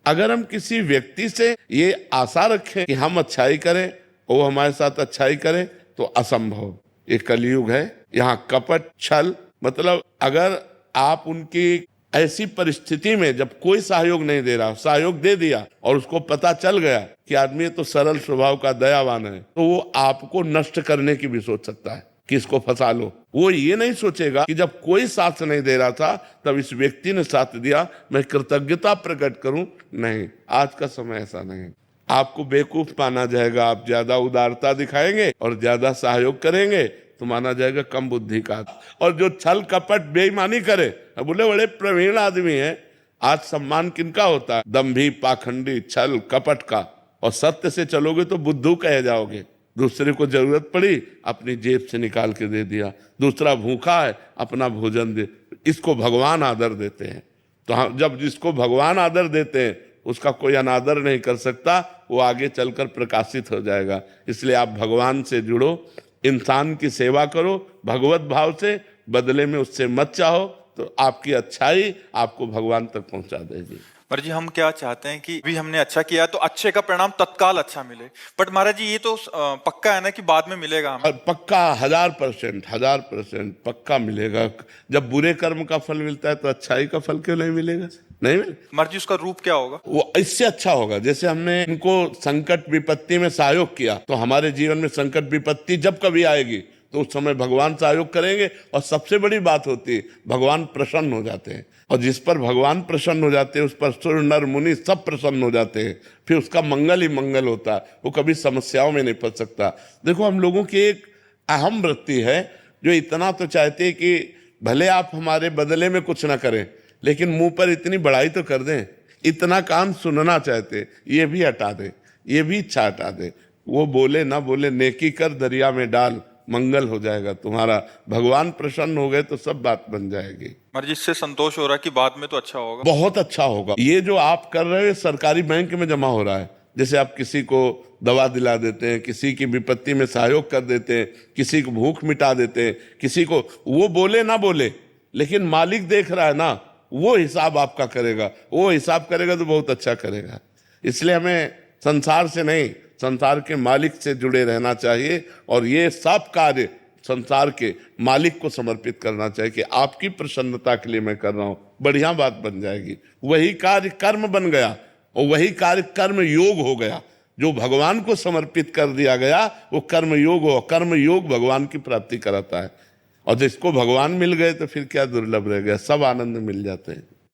अगर हम किसी व्यक्ति से ये आशा रखें कि हम अच्छाई करें, वो हमारे साथ अच्छाई करे, तो असंभव। ये कलयुग है, यहाँ कपट छल, मतलब अगर आप उनकी ऐसी परिस्थिति में जब कोई सहयोग नहीं दे रहा, सहयोग दे दिया और उसको पता चल गया कि आदमी तो सरल स्वभाव का दयावान है, तो वो आपको नष्ट करने की भी सोच सकता है कि इसको फंसा लो। वो ये नहीं सोचेगा कि जब कोई साथ नहीं दे रहा था तब इस व्यक्ति ने साथ दिया, मैं कृतज्ञता प्रकट करूं। नहीं, आज का समय ऐसा नहीं है। आपको बेवकूफ माना जाएगा, आप ज्यादा उदारता दिखाएंगे और ज्यादा सहयोग करेंगे तो माना जाएगा कम बुद्धि का। और जो छल कपट बेईमानी करे, बोले बड़े प्रवीण आदमी है। आज सम्मान किनका होता है? दंभी, पाखंडी, छल कपट का। और सत्य से चलोगे तो बुद्धू कहे जाओगे। दूसरे को जरूरत पड़ी, अपनी जेब से निकाल के दे दिया। दूसरा भूखा है, अपना भोजन दे। इसको भगवान आदर देते हैं। तो हम जब जिसको भगवान आदर देते हैं उसका कोई अनादर नहीं कर सकता, वो आगे चलकर प्रकाशित हो जाएगा। इसलिए आप भगवान से जुड़ो, इंसान की सेवा करो भगवत भाव से, बदले में उससे मत चाहो, तो आपकी अच्छाई आपको भगवान तक पहुंचा देगी। पर जी हम क्या चाहते हैं कि अभी हमने अच्छा किया तो अच्छे का परिणाम तत्काल अच्छा मिले, बट महाराज जी ये तो पक्का है ना कि बाद में मिलेगा हमें? पक्का 1000% पक्का मिलेगा। जब बुरे कर्म का फल मिलता है तो अच्छाई का फल क्यों नहीं मिलेगा? नहीं मिले। महाराज जी उसका रूप क्या होगा? वो इससे अच्छा होगा, जैसे हमने इनको संकट विपत्ति में सहयोग किया, तो हमारे जीवन में संकट विपत्ति जब कभी आएगी तो उस समय भगवान सहयोग करेंगे। और सबसे बड़ी बात होती है, भगवान प्रसन्न हो जाते हैं। और जिस पर भगवान प्रसन्न हो जाते हैं उस पर सुर नर मुनि सब प्रसन्न हो जाते हैं। फिर उसका मंगल ही मंगल होता है, वो कभी समस्याओं में नहीं फंस सकता। देखो, हम लोगों की एक अहम वृत्ति है जो इतना तो चाहते हैं कि भले आप हमारे बदले में कुछ ना करें, लेकिन मुंह पर इतनी बड़ाई तो कर दें। इतना कान सुनना चाहते, ये भी हटा दे, ये भी इच्छा हटा दे। वो बोले ना बोले, नेकी कर दरिया में डाल, मंगल हो जाएगा तुम्हारा। भगवान प्रसन्न हो गए तो सब बात बन जाएगी। महाराज जिससे संतोष हो रहा है कि बाद में तो अच्छा होगा, बहुत अच्छा होगा। ये जो आप कर रहे हो सरकारी बैंक में जमा हो रहा है। जैसे आप किसी को दवा दिला देते हैं, किसी की विपत्ति में सहयोग कर देते हैं, किसी को भूख मिटा देते हैं, किसी को, वो बोले ना बोले लेकिन मालिक देख रहा है ना, वो हिसाब आपका करेगा। वो हिसाब करेगा तो बहुत अच्छा करेगा। इसलिए हमें संसार से नहीं, संसार के मालिक से जुड़े रहना चाहिए। और ये सब कार्य संसार के मालिक को समर्पित करना चाहिए कि आपकी प्रसन्नता के लिए मैं कर रहा हूं, बढ़िया बात बन जाएगी। वही कार्य कर्म बन गया और वही कार्य कर्म योग हो गया। जो भगवान को समर्पित कर दिया गया वो कर्म योग हो। कर्म योग भगवान की प्राप्ति कराता है। और जिसको भगवान मिल गए तो फिर क्या दुर्लभ रह गया, सब आनंद मिल जाते हैं।